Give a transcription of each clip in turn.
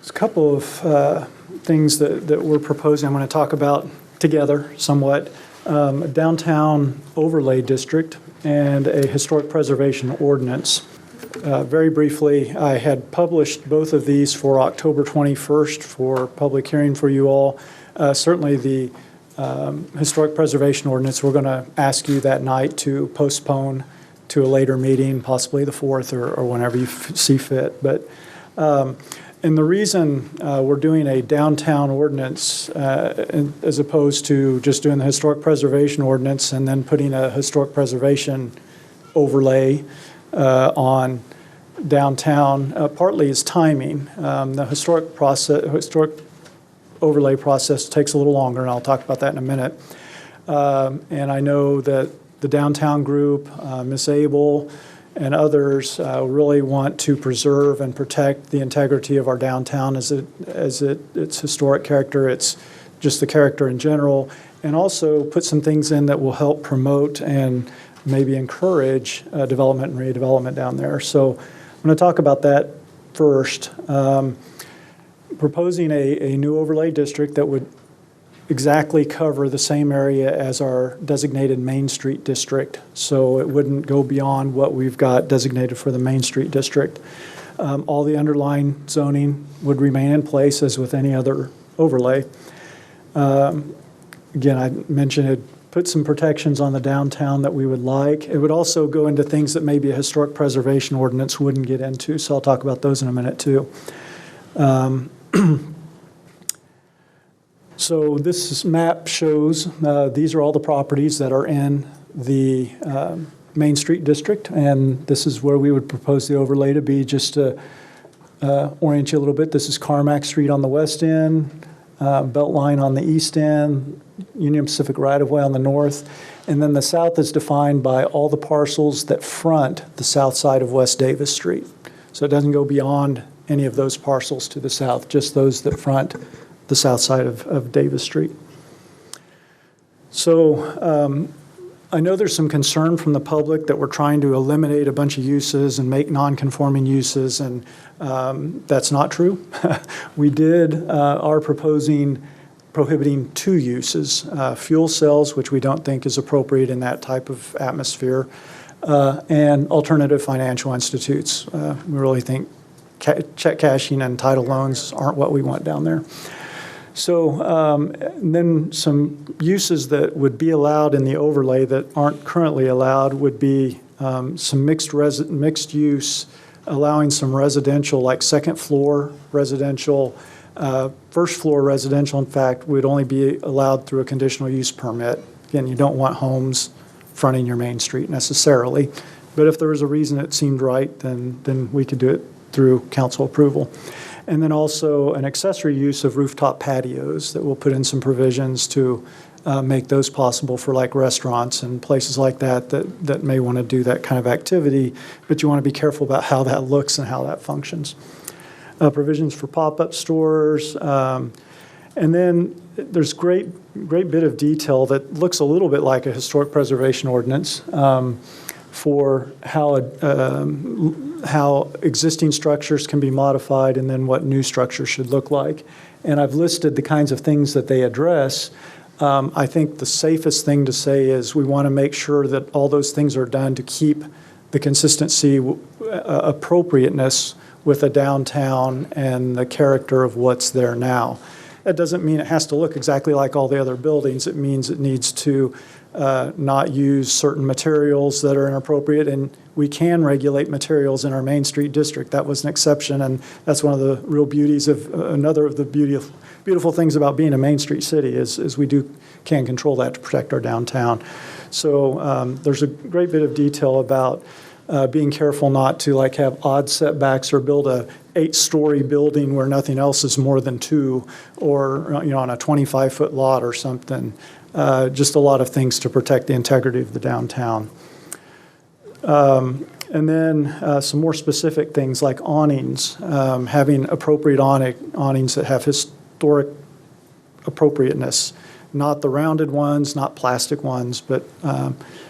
There's a couple of things that we're proposing I'm going to talk about together somewhat. A downtown overlay district and a historic preservation ordinance. Very briefly, I had published both of these for October 21st for public hearing for you all. Certainly the historic preservation ordinance, we're going to ask you that night to postpone to a later meeting, possibly the 4th or whenever you see fit. But and the reason we're doing a downtown ordinance as opposed to just doing the historic preservation ordinance and then putting a historic preservation overlay on downtown, partly is timing. The historic overlay process takes a little longer, and I'll talk about that in a minute. And I know that the downtown group, Ms. Abel, and others really want to preserve and protect the integrity of our downtown as its historic character, its just the character in general, and also put some things in that will help promote and maybe encourage development and redevelopment down there. So I'm going to talk about that first. Proposing a new overlay district that would exactly cover the same area as our designated Main Street district. So it wouldn't go beyond what we've got designated for the Main Street district. All the underlying zoning would remain in place as with any other overlay. Again, I mentioned it put some protections on the downtown that we would like. It would also go into things that maybe a historic preservation ordinance wouldn't get into, so I'll talk about those in a minute too. So this map shows these are all the properties that are in the Main Street district, and this is where we would propose the overlay to be. Just to orient you a little bit, this is Carmack Street on the west end, Beltline on the east end, Union Pacific right-of-way on the north, and then the south is defined by all the parcels that front the south side of West Davis Street. So it doesn't go beyond any of those parcels to the south, just those that front the south side of Davis Street. So I know there's some concern from the public that we're trying to eliminate a bunch of uses and make non-conforming uses, and that's not true. We are prohibiting two uses, fuel cells, which we don't think is appropriate in that type of atmosphere, and alternative financial institutes. We really think check cashing and title loans aren't what we want down there. So then some uses that would be allowed in the overlay that aren't currently allowed would be some mixed use, allowing some residential, like second floor residential, first floor residential, in fact, would only be allowed through a conditional use permit. Again, you don't want homes fronting your main street necessarily, but if there was a reason it seemed right, then we could do it through council approval. And then also an accessory use of rooftop patios that we'll put in some provisions to make those possible for like restaurants and places like that may want to do that kind of activity, but you want to be careful about how that looks and how that functions. Provisions for pop-up stores, and then there's great bit of detail that looks a little bit like a historic preservation ordinance for how existing structures can be modified and then what new structures should look like. And I've listed the kinds of things that they address. I think the safest thing to say is we want to make sure that all those things are done to keep the consistency, appropriateness with a downtown and the character of what's there now. That doesn't mean it has to look exactly like all the other buildings. It means it needs to not use certain materials that are inappropriate, and we can regulate materials in our Main Street district. That was an exception, and that's one of the real beauties of another of the beautiful things about being a Main Street city is we can control that to protect our downtown. So there's a great bit of detail about being careful not to like have odd setbacks or build a 8-story building where nothing else is more than 2, or on a 25-foot lot or something. Just a lot of things to protect the integrity of the downtown. And then some more specific things like awnings, having appropriate awnings that have historic appropriateness, not the rounded ones, not plastic ones, but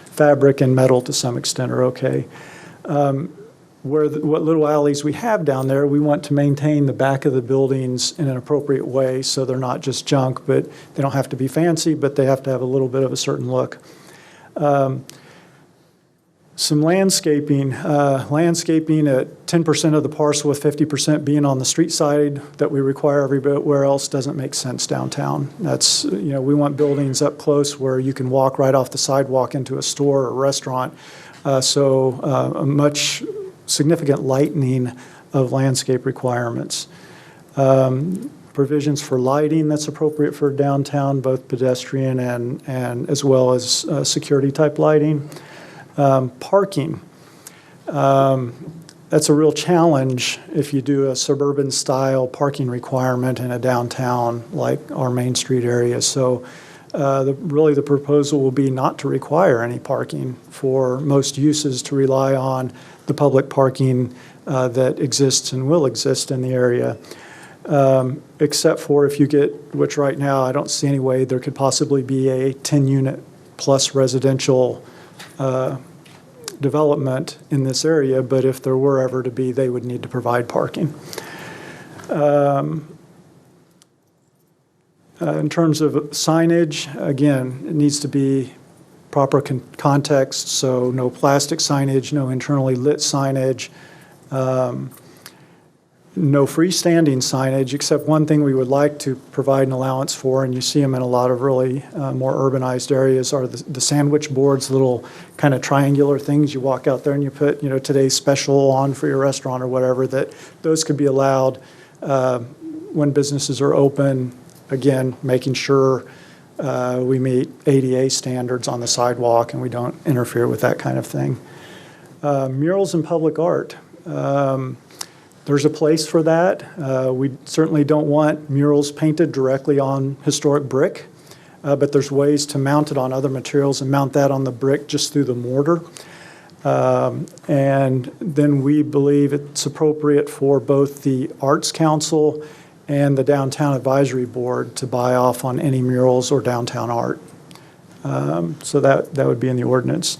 fabric and metal to some extent are okay. what little alleys we have down there, we want to maintain the back of the buildings in an appropriate way so they're not just junk, but they don't have to be fancy, but they have to have a little bit of a certain look. Some landscaping at 10% of the parcel with 50% being on the street side that we require everywhere else doesn't make sense downtown. That's, we want buildings up close where you can walk right off the sidewalk into a store or restaurant. So a much significant lightening of landscape requirements. Provisions for lighting that's appropriate for downtown, both pedestrian and as well as security type lighting. Parking. That's a real challenge if you do a suburban style parking requirement in a downtown like our Main Street area. So really the proposal will be not to require any parking for most uses, to rely on the public parking that exists and will exist in the area. Except for if you get, which right now I don't see any way there could possibly be a 10-unit plus residential development in this area, but if there were ever to be, they would need to provide parking. In terms of signage, again, it needs to be proper context, so no plastic signage, no internally lit signage, no freestanding signage, except one thing we would like to provide an allowance for, and you see them in a lot of really more urbanized areas, are the sandwich boards, little kind of triangular things. You walk out there and you put, today's special on for your restaurant or whatever, that those could be allowed when businesses are open, again, making sure we meet ADA standards on the sidewalk and we don't interfere with that kind of thing. Murals and public art. There's a place for that. We certainly don't want murals painted directly on historic brick, but there's ways to mount it on other materials and mount that on the brick just through the mortar. And then we believe it's appropriate for both the Arts Council and the Downtown Advisory Board to buy off on any murals or downtown art. So that would be in the ordinance.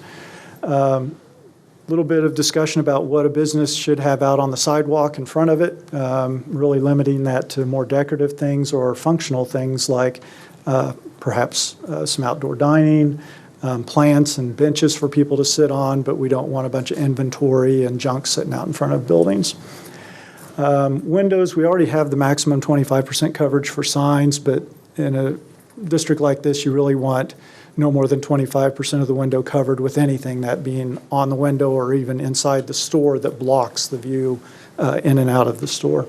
Little bit of discussion about what a business should have out on the sidewalk in front of it, really limiting that to more decorative things or functional things like perhaps some outdoor dining, plants and benches for people to sit on, but we don't want a bunch of inventory and junk sitting out in front of buildings. Windows, we already have the maximum 25% coverage for signs, but in a district like this, you really want no more than 25% of the window covered with anything, that being on the window or even inside the store that blocks the view in and out of the store.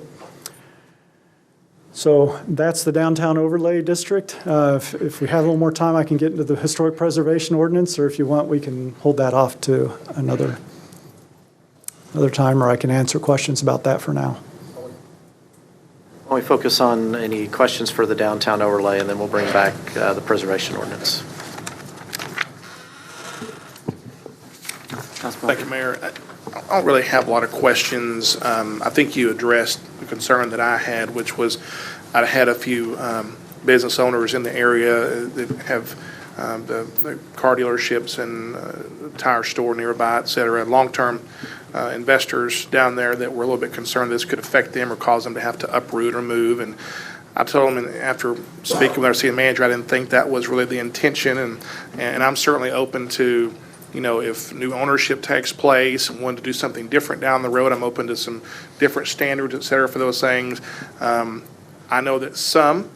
So that's the downtown overlay district. If we have a little more time, I can get into the Historic Preservation Ordinance, or if you want, we can hold that off to another time, or I can answer questions about that for now. Why don't we focus on any questions for the downtown overlay, and then we'll bring back the Preservation Ordinance. Thank you, Mayor. I don't really have a lot of questions. I think you addressed the concern that I had, which was I had a few business owners in the area that have the car dealerships and tire store nearby, et cetera, long-term investors down there that were a little bit concerned this could affect them or cause them to have to uproot or move. And I told them, after speaking with our city manager, I didn't think that was really the intention, and I'm certainly open to, if new ownership takes place and wanted to do something different down the road, I'm open to some different standards, et cetera, for those things. I know that some,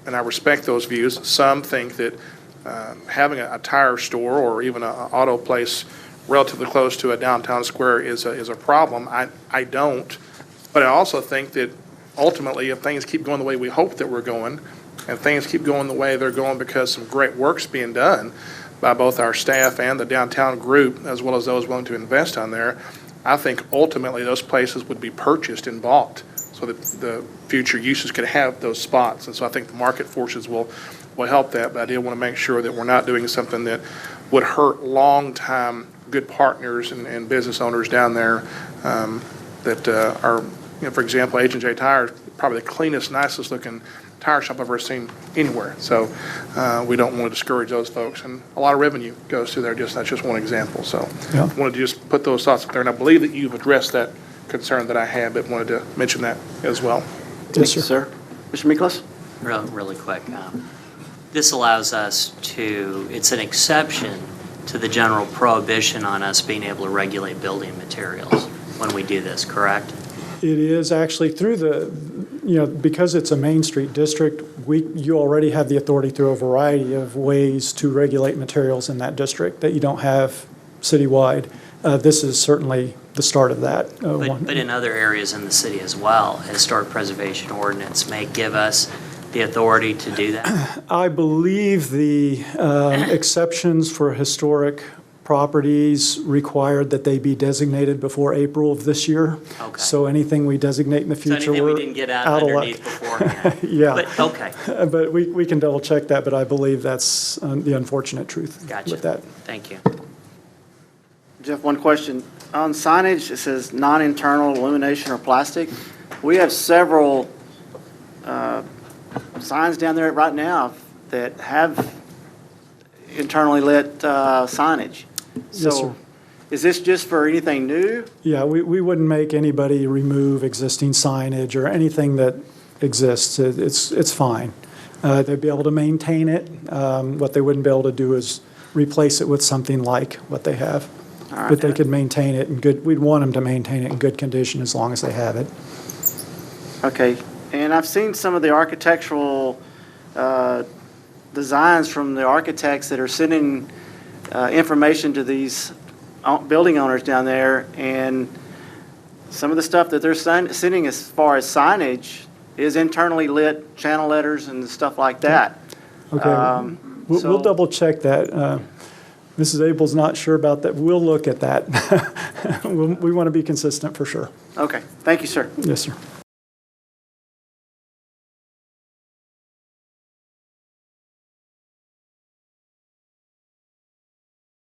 and I respect those views, some think that having a tire store or even an auto place relatively close to a downtown square is a problem. I don't, but I also think that ultimately, if things keep going the way we hope that we're going, and things keep going the way they're going because some great work's being done by both our staff and the downtown group, as well as those willing to invest on there, I think ultimately those places would be purchased and bought so that the future uses could have those spots. And so I think the market forces will help that, but I did want to make sure that we're not doing something that would hurt long-time good partners and business owners down there that are, for example, H&J Tire, probably the cleanest, nicest looking tire shop I've ever seen anywhere. So we don't want to discourage those folks. And a lot of revenue goes through there. That's just one example. So Yeah. I wanted to just put those thoughts up there. And I believe that you've addressed that concern that I had, but wanted to mention that as well. Yes, Thank you, sir. sir. Mr. Miklas? Really quick. This allows us to, it's an exception to the general prohibition on us being able to regulate building materials when we do this, correct? It is actually through because it's a Main Street district, you already have the authority through a variety of ways to regulate materials in that district that you don't have citywide. This is certainly the start of that. But in other areas in the city as well, Historic Preservation Ordinance may give us the authority to do that? I believe the exceptions for historic properties required that they be designated before April of this year. Okay. So anything we designate in the So future, anything we we're didn't get out out of luck. underneath beforehand? Yeah. But, okay, But we can double check that, but I believe that's the unfortunate truth gotcha. with that. Thank you. Jeff, one question. On signage, it says non-internal illumination or plastic. We have several signs down there right now that have internally lit signage. Yes, sir. So is this just for anything new? Yeah, we wouldn't make anybody remove existing signage or anything that exists. It's fine. They'd be able to maintain it. What they wouldn't be able to do is replace it with something like what they have. All right. But they could maintain it in good, we'd want them to maintain it in good condition as long as they have it. Okay. And I've seen some of the architectural designs from the architects that are sending information to these building owners down there, and some of the stuff that they're sending as far as signage is internally lit channel letters and stuff like that. Okay, we'll so- double check that. Mrs. Abel's not sure about that. We'll look at that. We want to be consistent for sure. Okay. Thank you, sir. Yes, sir.